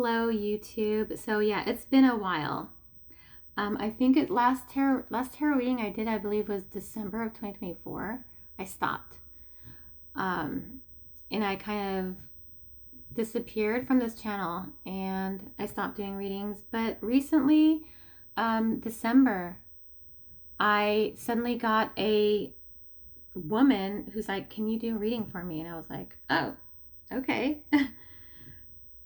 Hello, YouTube. So yeah, it's been a while. I think last tarot reading I did, I believe, was December of 2024. I stopped. And I kind of disappeared from this channel and I stopped doing readings. But recently, December, I suddenly got a woman who's like, "Can you do a reading for me?" And I was like, "Oh, okay."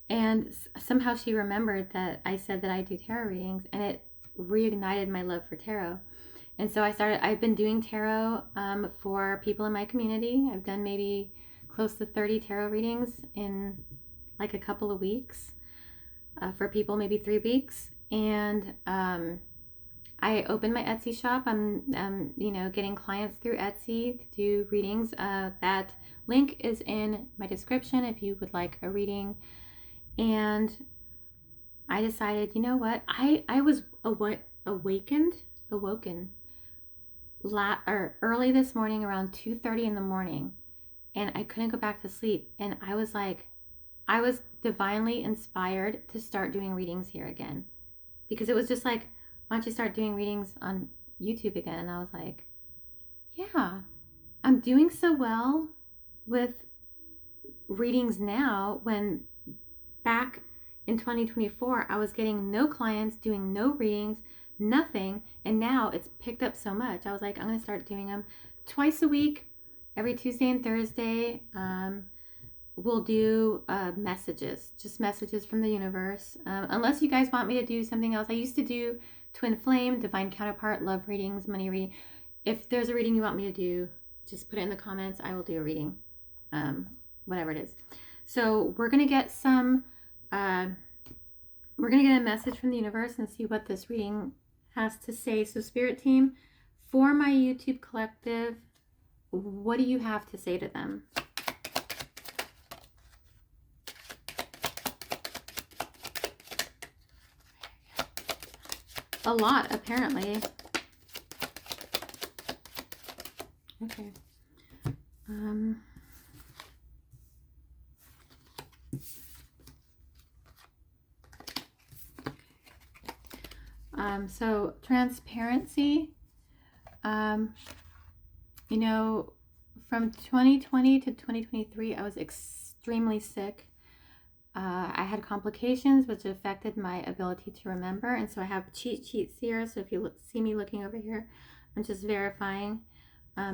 And somehow she remembered that I said that I do tarot readings, and it reignited my love for tarot. And so I've been doing tarot for people in my community. I've done maybe close to 30 tarot readings in like a couple of weeks, for people maybe 3 weeks. And I opened my Etsy shop. I'm getting clients through Etsy to do readings. That link is in my description if you would like a reading. And I decided, you know what? I was awoken early this morning around 2:30 in the morning, and I couldn't go back to sleep. And I was like, I was divinely inspired to start doing readings here again, because it was just like, why don't you start doing readings on YouTube again? And I was like, yeah, I'm doing so well with readings now, when back in 2024, I was getting no clients, doing no readings, nothing. And now it's picked up so much. I was like, I'm going to start doing them twice a week, every Tuesday and Thursday. We'll do messages, just messages from the universe. Unless you guys want me to do something else. I used to do Twin Flame, Divine Counterpart, love readings, money reading. If there's a reading you want me to do, just put it in the comments. I will do a reading, whatever it is. So we're going to get we're going to get a message from the universe and see what this reading has to say. So Spirit Team, for my YouTube collective, what do you have to say to them? A lot, apparently. Okay. So transparency, from 2020 to 2023, I was extremely sick. I had complications which affected my ability to remember. And so I have cheat sheets here. So if you see me looking over here, I'm just verifying,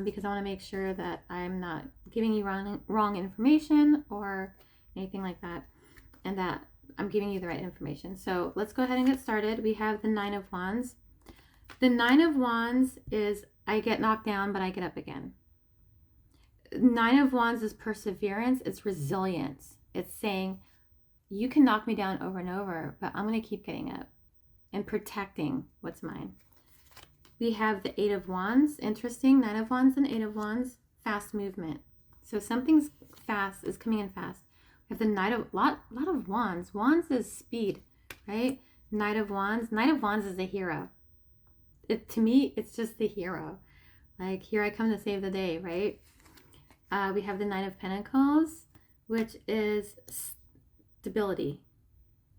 because I want to make sure that I'm not giving you wrong information or anything like that, and that I'm giving you the right information. So let's go ahead and get started. We have the 9 of Wands. The 9 of Wands is, I get knocked down, but I get up again. 9 of Wands is perseverance. It's resilience. It's saying, you can knock me down over and over, but I'm going to keep getting up and protecting what's mine. We have the 8 of Wands. Interesting. 9 of Wands and 8 of Wands. Fast movement. So something's fast, is coming in fast. We have the Knight of, lot of Wands. Wands is speed, right? Knight of Wands. Knight of Wands is a hero. To me, it's just the hero. Like, here I come to save the day, right? We have the Knight of Pentacles, which is stability.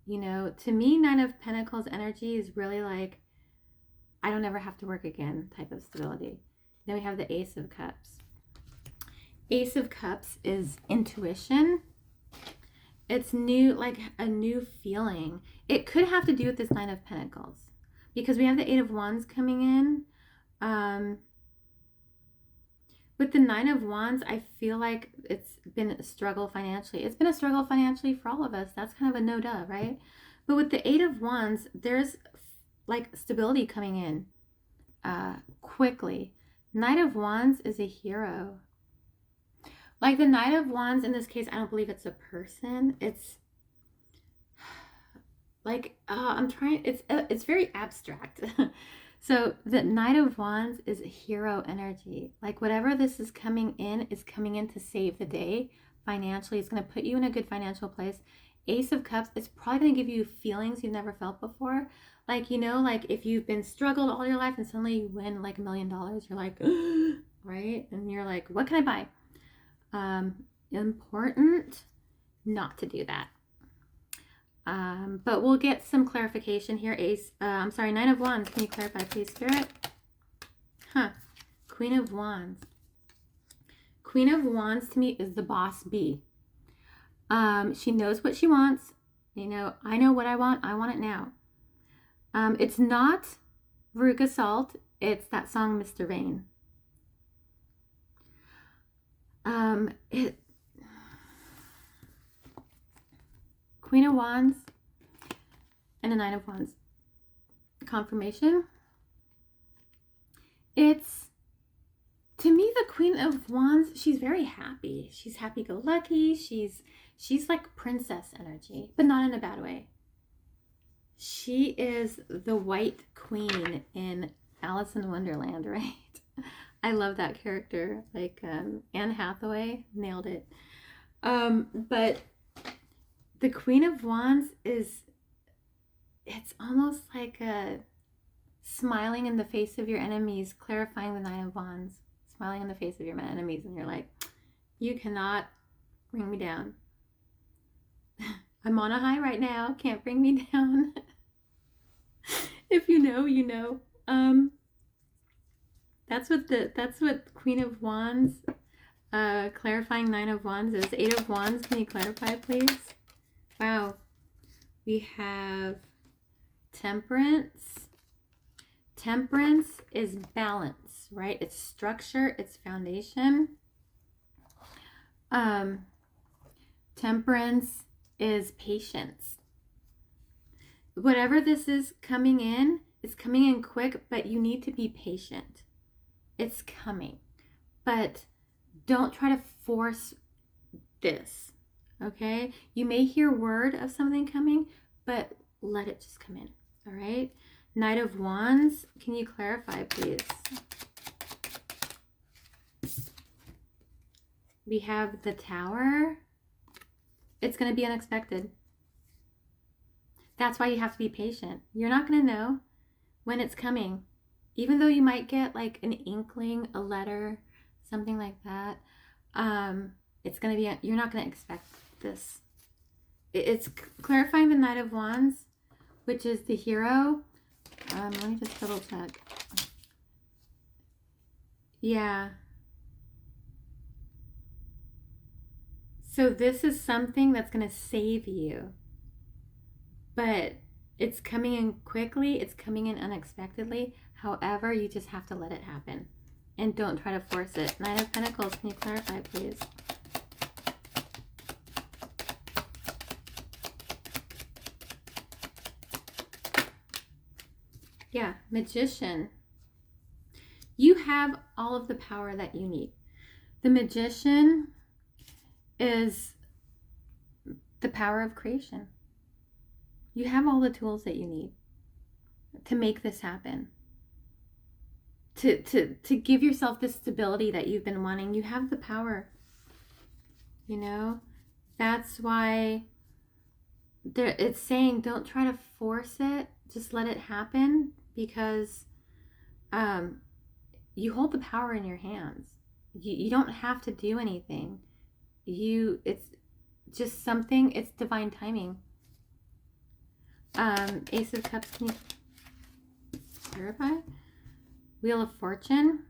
To me, Knight of Pentacles energy is really like, I don't ever have to work again type of stability. Then we have the Ace of Cups. Ace of Cups is intuition. It's new, like a new feeling. It could have to do with this 9 of Pentacles, because we have the 8 of Wands coming in. With the 9 of Wands, I feel like it's been a struggle financially. It's been a struggle financially for all of us. That's kind of a no-duh, right? But with the 8 of Wands, there's like stability coming in quickly. Knight of Wands is a hero. Like the Knight of Wands in this case, I don't believe it's a person. It's like, it's very abstract. So the Knight of Wands is a hero energy. Like whatever this is coming in to save the day financially. It's going to put you in a good financial place. Ace of Cups, it's probably going to give you feelings you've never felt before. Like, like if you've been struggled all your life and suddenly you win like $1 million, you're like, right? And you're like, what can I buy? Important not to do that. But we'll get some clarification here. I'm sorry, Nine of Wands. Can you clarify, please, Spirit? Queen of Wands. Queen of Wands to me is the boss bee. She knows what she wants. You know, I know what I want. I want it now. It's not Veruca Salt. It's that song, Mr. Vain. Queen of Wands and a Nine of Wands. Confirmation. It's, to me, the Queen of Wands, she's very happy. She's happy-go-lucky. She's like princess energy, but not in a bad way. She is the White Queen in Alice in Wonderland, right? I love that character. Like Anne Hathaway nailed it. But the Queen of Wands is, it's almost like a smiling in the face of your enemies, clarifying the Nine of Wands, smiling in the face of your enemies, and you're like, you cannot bring me down. I'm on a high right now. Can't bring me down. If you know, you know. That's what Queen of Wands, clarifying Nine of Wands is. Eight of Wands, can you clarify, please? Wow. We have Temperance. Temperance is balance, right? It's structure, it's foundation. Temperance is patience. Whatever this is coming in, it's coming in quick, but you need to be patient. It's coming. But don't try to force this, okay? You may hear word of something coming, but let it just come in, all right? Knight of Wands, can you clarify, please? We have the Tower. It's going to be unexpected. That's why you have to be patient. You're not going to know when it's coming. Even though you might get like an inkling, a letter, something like that. It's going to be, you're not going to expect this. It's clarifying the Knight of Wands, which is the Hero. Let me just double check. Yeah. So this is something that's going to save you. But it's coming in quickly. It's coming in unexpectedly. However, you just have to let it happen. And don't try to force it. Nine of Pentacles, can you clarify, please? Yeah, Magician. You have all of the power that you need. The Magician is the power of creation. You have all the tools that you need to make this happen. To give yourself the stability that you've been wanting. You have the power. You know? That's why it's saying don't try to force it. Just let it happen, because you hold the power in your hands. You don't have to do anything. It's just something, it's divine timing. Ace of Cups, can you clarify? Wheel of Fortune.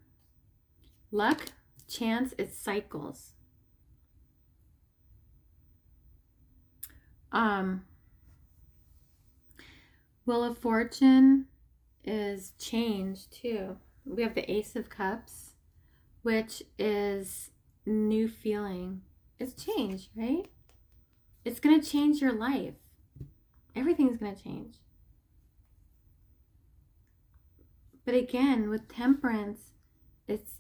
Luck, chance, it cycles. Wheel of Fortune is change too. We have the Ace of Cups, which is new feeling. It's change, right? It's going to change your life. Everything's going to change. But again, with Temperance, it's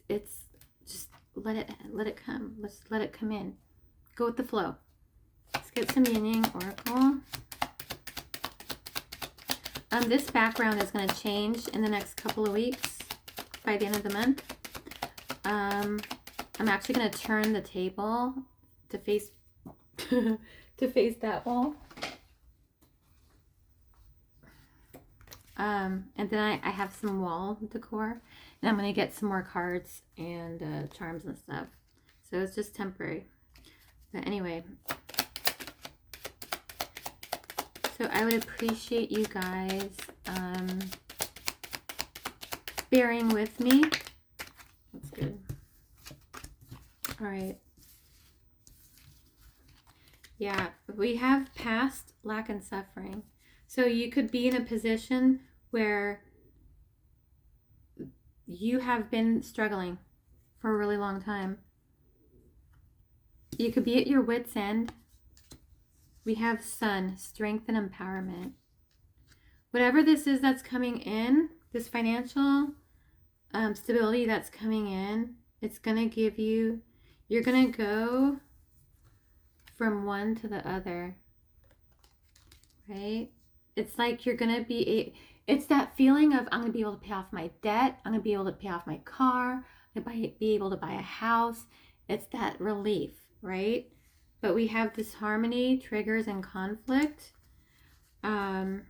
just let it come. Let's let it come in. Go with the flow. Let's get some Yin Yang Oracle. This background is going to change in the next couple of weeks by the end of the month. I'm actually going to turn the table to face to face that wall. And then I have some wall decor, and I'm going to get some more cards and charms and stuff. So it's just temporary. But anyway, So I would appreciate you guys bearing with me. That's good. All right. Yeah, we have past lack and suffering. So you could be in a position where you have been struggling for a really long time. You could be at your wit's end. We have Sun, strength and empowerment. Whatever this is that's coming in, this financial stability that's coming in, it's going to give you, you're going to go from one to the other, right? It's like you're going to be, it's that feeling of, I'm going to be able to pay off my debt. I'm going to be able to pay off my car. I'm going to be able to buy a house. It's that relief, right? But we have disharmony, triggers, and conflict. I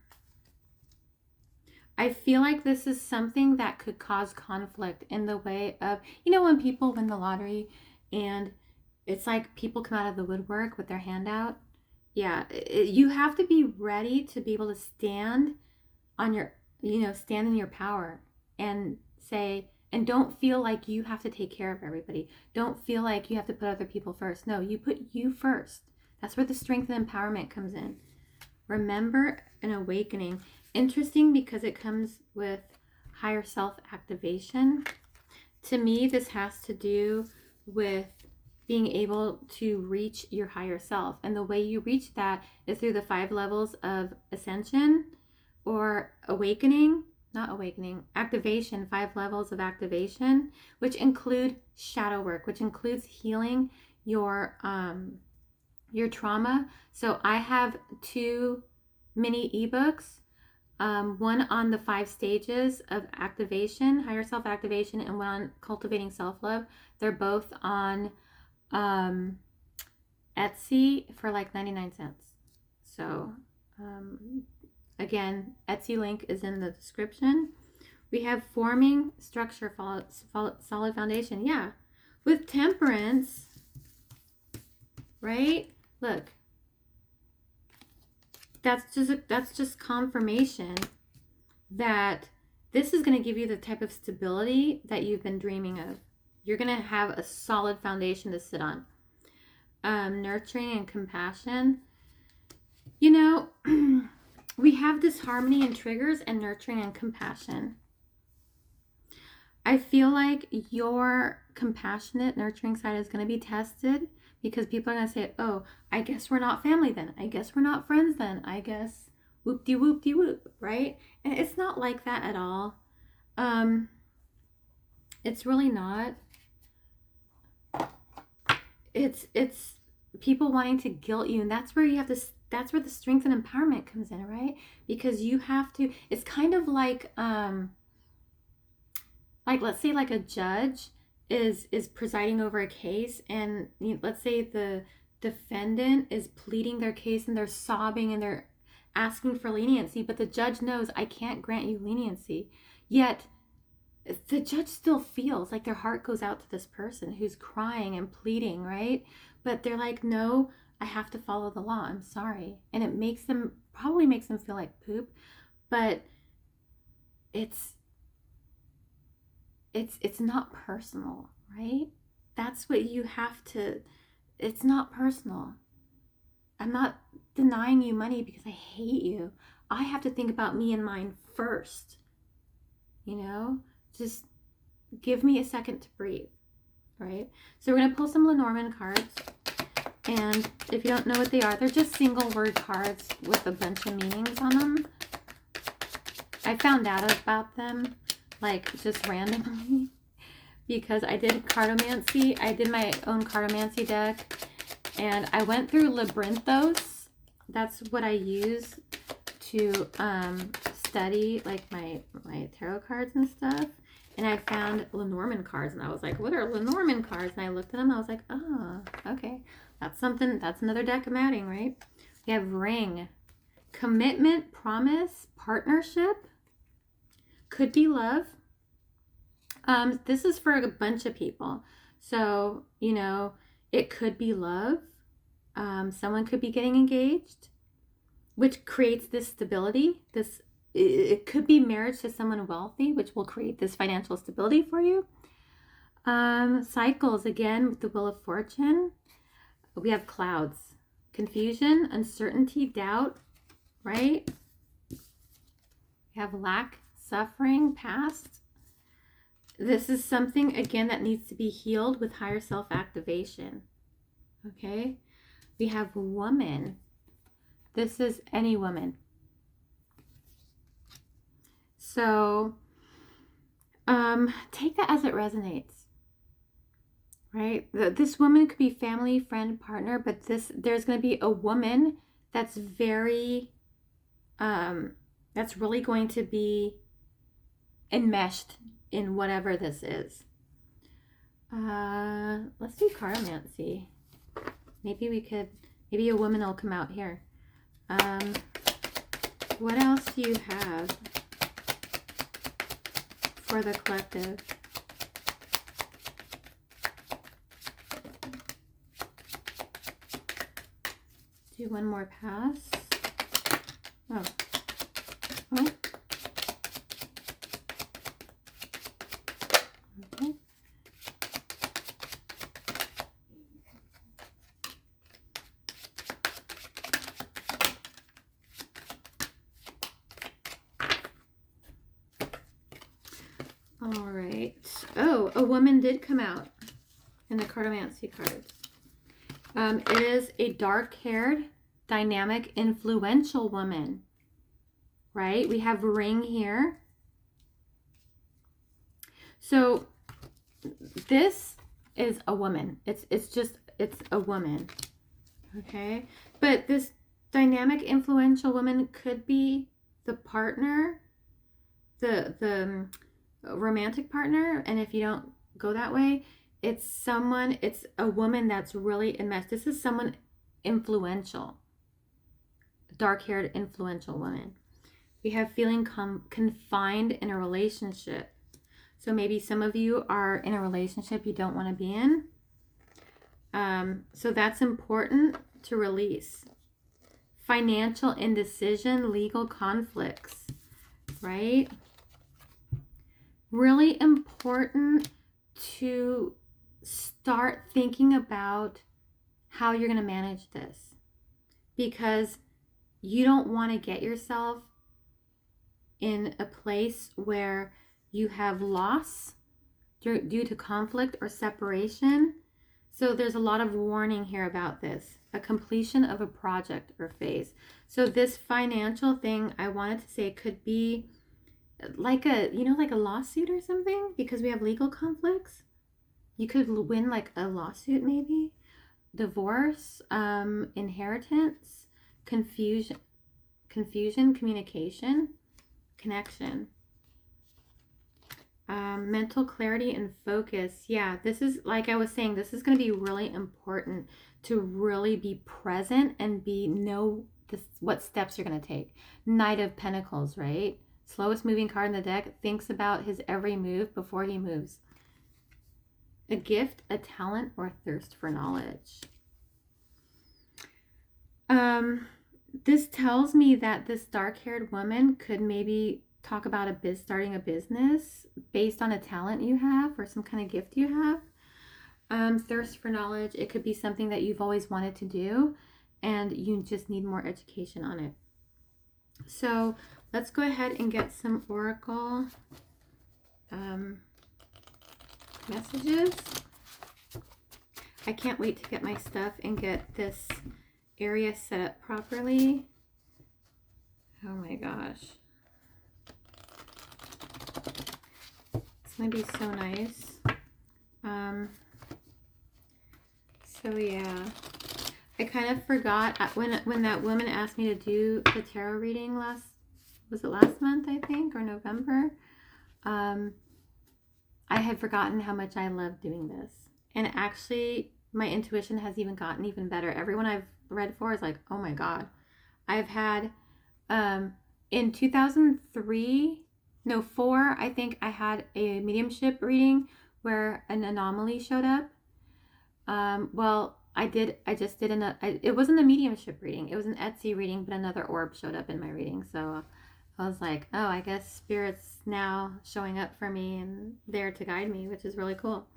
feel like this is something that could cause conflict in the way of, you know, when people win the lottery and it's like people come out of the woodwork with their hand out. Yeah, you have to be ready to be able to stand on your, you know, stand in your power and say, and don't feel like you have to take care of everybody. Don't feel like you have to put other people first. No, you put you first. That's where the strength and empowerment comes in. Remember an awakening. Interesting because it comes with higher self activation. To me, this has to do with being able to reach your higher self. And the way you reach that is through the 5 levels of ascension or awakening, not awakening, activation, 5 levels of activation, which include shadow work, which includes healing your trauma. So I have 2 mini ebooks, one on the 5 stages of activation, higher self activation, and one on cultivating self-love. They're both on Etsy for like 99 cents. So again, Etsy link is in the description. We have forming structure, solid foundation. Yeah, with temperance, right? Look, that's just confirmation that this is going to give you the type of stability that you've been dreaming of. You're going to have a solid foundation to sit on. Nurturing and compassion. You know, we have disharmony and triggers and nurturing and compassion. I feel like your compassionate, nurturing side is going to be tested because people are going to say, oh, I guess we're not family then. I guess we're not friends then. I guess whoop-de-whoop-de-whoop, right? And it's not like that at all. It's really not. It's people wanting to guilt you, and that's where you have to, that's where the strength and empowerment comes in, right? Because you have to, it's kind of like let's say like a judge is presiding over a case, and let's say the defendant is pleading their case and they're sobbing and they're asking for leniency, but the judge knows I can't grant you leniency. Yet the judge still feels like their heart goes out to this person who's crying and pleading, right? But they're like, no, I have to follow the law. I'm sorry. And it makes them, probably makes them feel like poop, but it's not personal, right? That's what you have to, it's not personal. I'm not denying you money because I hate you. I have to think about me and mine first. You know, just give me a second to breathe, right? So we're going to pull some Lenormand cards. And if you don't know what they are, they're just single word cards with a bunch of meanings on them. I found out about them like just randomly because I did cartomancy. I did my own cartomancy deck and I went through Labyrinthos. That's what I use to study like my tarot cards and stuff. And I found Lenormand cards and I was like, what are Lenormand cards? And I looked at them. I was like, oh, okay. That's something. That's another deck I'm adding, right? We have ring, commitment, promise, partnership. Could be love. This is for a bunch of people. So, you know, it could be love. Someone could be getting engaged. which creates this stability. It could be marriage to someone wealthy, which will create this financial stability for you. Cycles, again, with the Wheel of Fortune. We have clouds, confusion, uncertainty, doubt, right? We have lack, suffering, past. This is something, again, that needs to be healed with higher self-activation. Okay? We have woman. This is any woman. So, take that as it resonates, right? This woman could be family, friend, partner, but there's going to be a woman that's very, that's really going to be enmeshed in whatever this is. Let's do Cartomancy. Maybe a woman will come out here. What else do you have for the collective? Do one more pass. Oh. Oh. Okay. All right. Oh, a woman did come out in the Cartomancy cards. It is a dark-haired, dynamic, influential woman, right? We have ring here. So this is a woman. It's a woman, okay? But this dynamic, influential woman could be the partner, the romantic partner. And if you don't go that way, it's a woman that's really enmeshed. This is someone influential, dark-haired, influential woman. We have feeling confined in a relationship. So maybe some of you are in a relationship you don't want to be in. So that's important to release. Financial indecision, legal conflicts, right? Really important to start thinking about how you're going to manage this, because you don't want to get yourself in a place where you have loss due to conflict or separation. So there's a lot of warning here about this, a completion of a project or phase. So this financial thing, I wanted to say, could be like a lawsuit or something, because we have legal conflicts. You could win like a lawsuit, maybe. Divorce, inheritance, confusion, communication, connection. Mental clarity and focus. Yeah, this is, like I was saying, this is going to be really important to really be present and know what steps you're going to take. Knight of Pentacles, right? Slowest moving card in the deck, thinks about his every move before he moves. A gift, a talent, or a thirst for knowledge. This tells me that this dark-haired woman could maybe talk about starting a business based on a talent you have or some kind of gift you have. Thirst for knowledge, it could be something that you've always wanted to do and you just need more education on it. So let's go ahead and get some oracle messages. I can't wait to get my stuff and get this area set up properly. Oh my gosh. It's going to be so nice. So yeah, I kind of forgot when that woman asked me to do the tarot reading last month, I think, or November. I had forgotten how much I love doing this. And actually, my intuition has gotten even better. Everyone I've read for is like, oh my God. I've had, in 2004, I think I had a mediumship reading where an anomaly showed up. Well, I just did it wasn't a mediumship reading. It was an Etsy reading, but another orb showed up in my reading. So I was like, oh, I guess Spirit's now showing up for me and there to guide me, which is really cool.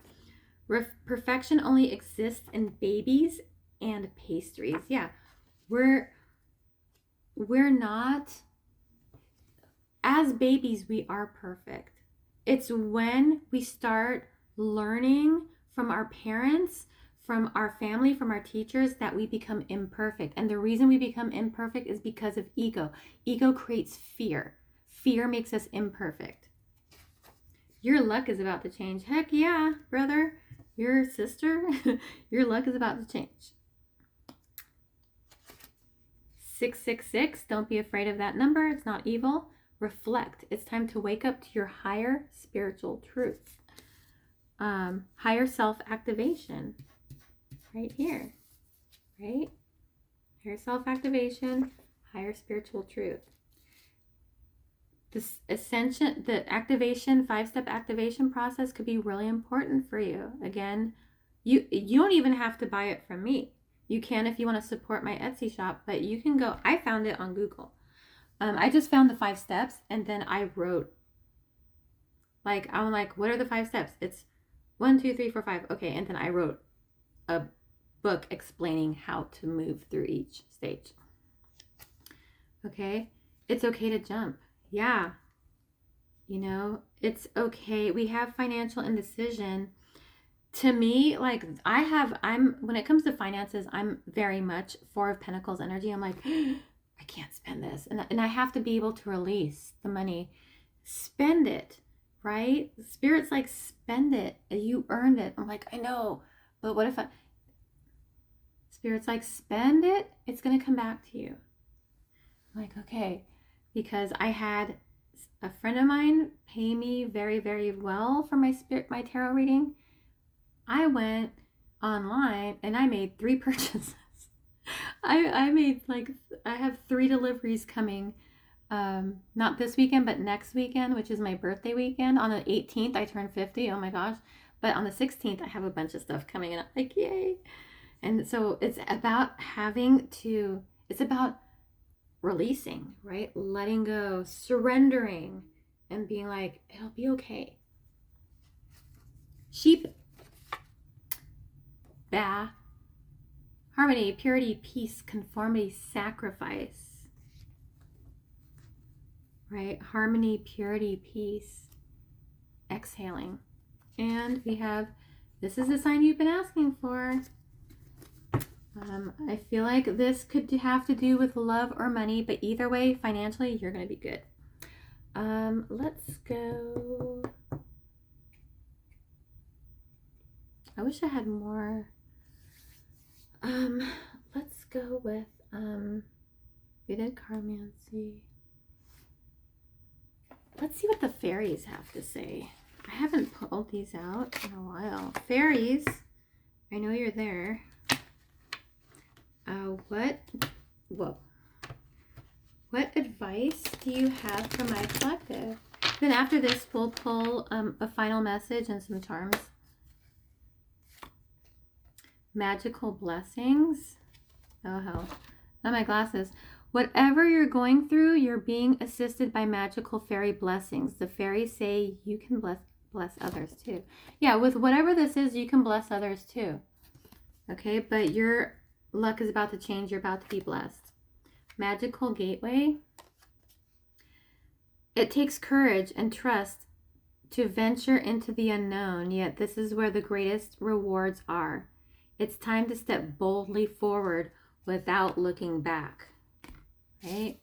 Perfection only exists in babies and pastries. Yeah, we're not, as babies, we are perfect. It's when we start learning from our parents, from our family, from our teachers, that we become imperfect. And the reason we become imperfect is because of ego. Ego creates fear. Fear makes us imperfect. Your luck is about to change. Heck yeah, brother. Your sister, your luck is about to change. 666, don't be afraid of that number. It's not evil. Reflect. It's time to wake up to your higher spiritual truth. Higher self-activation. Right here. Right? Higher self-activation, higher spiritual truth. This ascension, the activation, 5-step activation process could be really important for you. Again, you don't even have to buy it from me. You can if you want to support my Etsy shop, but you can go, I found it on Google. I just found the 5 steps and then I wrote, I'm like, what are the 5 steps? It's 1, 2, 3, 4, 5. Okay. And then I wrote a book explaining how to move through each stage. Okay. It's okay to jump. Yeah. You know, it's okay. We have financial indecision. To me, like when it comes to finances, I'm very much 4 of Pentacles energy. I'm like, I can't spend this. And I have to be able to release the money. Spend it, right? Spirit's like, spend it. You earned it. I'm like, I know. But what if Spirit's like, spend it. It's going to come back to you. I'm like, okay. Because I had a friend of mine pay me very, very well for my tarot reading. I went online and I made 3 purchases. I made I have 3 deliveries coming, not this weekend, but next weekend, which is my birthday weekend. On the 18th, I turn 50. Oh my gosh. But on the 16th, I have a bunch of stuff coming in. I'm like, yay. And so it's about it's about releasing, right? Letting go, surrendering, and being like, it'll be okay. Sheep. Ba. Harmony, purity, peace, conformity, sacrifice. Right? Harmony, purity, peace. Exhaling. And we have, this is the sign you've been asking for. I feel like this could have to do with love or money, but either way, financially, you're going to be good. Let's go. I wish I had more. Let's go with, we did Carmancy. Let's see what the fairies have to say. I haven't pulled these out in a while. Fairies, I know you're there. What advice do you have for my collective? Then after this, we'll pull a final message and some charms. Magical blessings. Oh hell, not my glasses. Whatever you're going through, you're being assisted by magical fairy blessings. The fairies say you can bless others too. Yeah, with whatever this is, you can bless others too. Okay, but your luck is about to change. You're about to be blessed. Magical gateway. It takes courage and trust to venture into the unknown, yet this is where the greatest rewards are. It's time to step boldly forward without looking back. Right?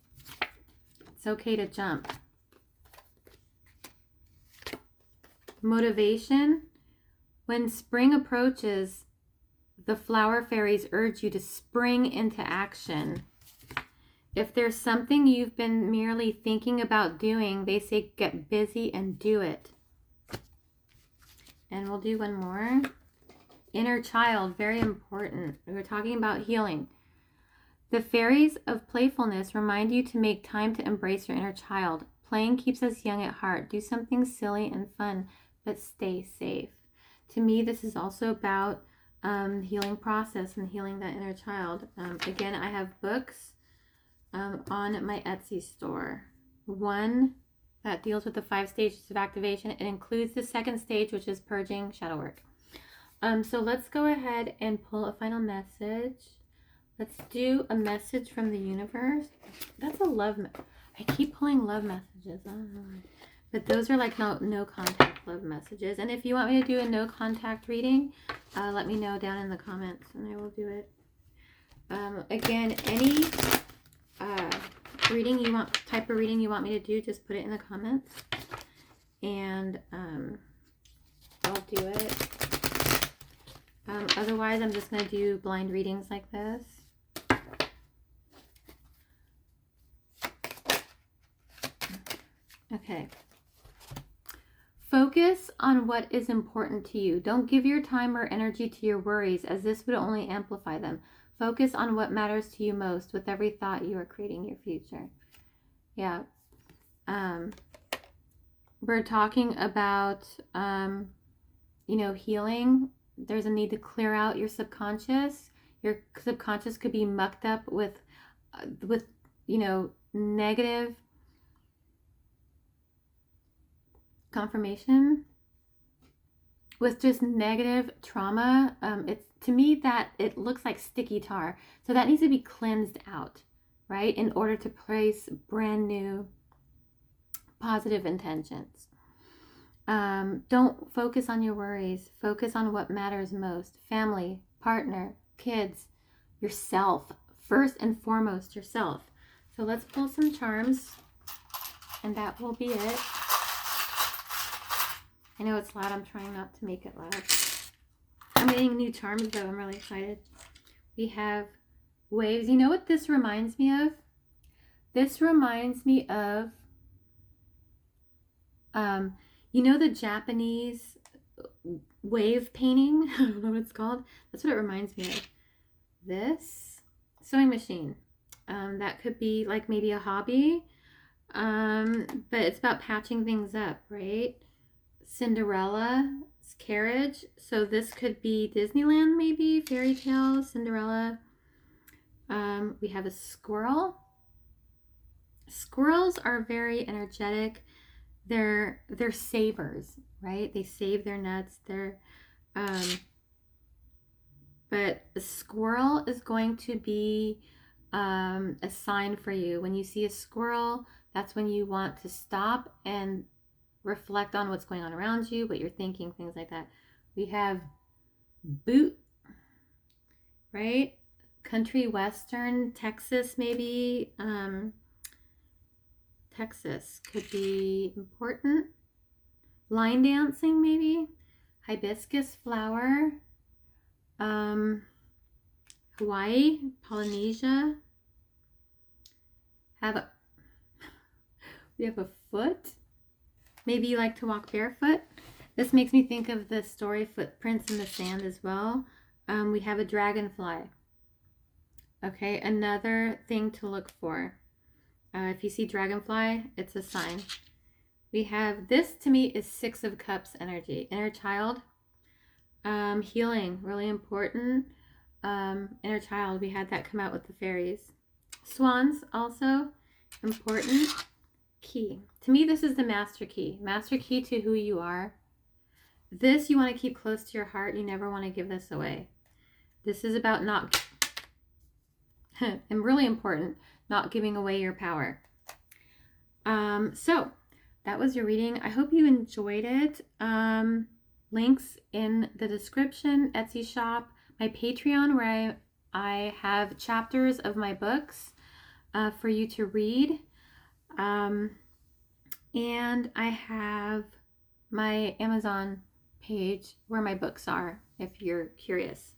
It's okay to jump. Motivation. When spring approaches, the flower fairies urge you to spring into action. If there's something you've been merely thinking about doing, they say get busy and do it. And we'll do one more. Inner child, very important. We're talking about healing. The fairies of playfulness remind you to make time to embrace your inner child. Playing keeps us young at heart. Do something silly and fun, but stay safe. To me, this is also about healing process and healing that inner child. Again, I have books on my Etsy store. One that deals with the 5 stages of activation. It includes the 2nd stage, which is purging shadow work. So let's go ahead and pull a final message. Let's do a message from the universe. That's a love. I keep pulling love messages. I don't know why. But those are like no contact love messages. And if you want me to do a no contact reading, let me know down in the comments and I will do it. Again, any type of reading you want me to do, just put it in the comments and I'll do it. Otherwise, I'm just going to do blind readings like this. Okay. Focus on what is important to you. Don't give your time or energy to your worries, as this would only amplify them. Focus on what matters to you most. With every thought, you are creating your future. Yeah. We're talking about, healing. There's a need to clear out your subconscious. Your subconscious could be mucked up with negative confirmation, with just negative trauma. It's, to me, that it looks like sticky tar. So that needs to be cleansed out, right? In order to place brand new positive intentions. Don't focus on your worries. Focus on what matters most. Family, partner, kids, yourself. First and foremost, yourself. So let's pull some charms, and that will be it. I know it's loud. I'm trying not to make it loud. I'm getting new charms, though. I'm really excited. We have waves. You know what this reminds me of? This reminds me of, the Japanese wave painting? I don't know what it's called. That's what it reminds me of. This sewing machine. That could be like maybe a hobby. But it's about patching things up, right? Cinderella's carriage. So this could be Disneyland, maybe. Fairy tale, Cinderella. We have a squirrel. Squirrels are very energetic. They're savers, right? They save their nuts. But the squirrel is going to be a sign for you. When you see a squirrel, that's when you want to stop and reflect on what's going on around you, what you're thinking, things like that. We have boot, right? Country western, Texas maybe. Texas could be important. Line dancing maybe. Hibiscus flower. Hawaii, Polynesia. We have a foot. Maybe you like to walk barefoot. This makes me think of the story Footprints in the Sand as well. We have a dragonfly. Okay, another thing to look for. If you see dragonfly, it's a sign. We have, this to me is 6 of Cups energy. Inner child. Healing, really important. Inner child, we had that come out with the fairies. Swans, also important. Key. To me, this is the master key. Master key to who you are. This you want to keep close to your heart. You never want to give this away. This is about not, and really important, not giving away your power. So that was your reading. I hope you enjoyed it. Links in the description, Etsy shop, my Patreon, where I have chapters of my books for you to read. And I have my Amazon page where my books are, if you're curious.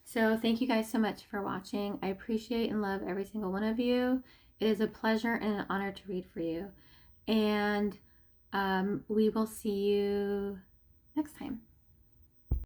So thank you guys so much for watching. I appreciate and love every single one of you. It is a pleasure and an honor to read for you. And we will see you next time.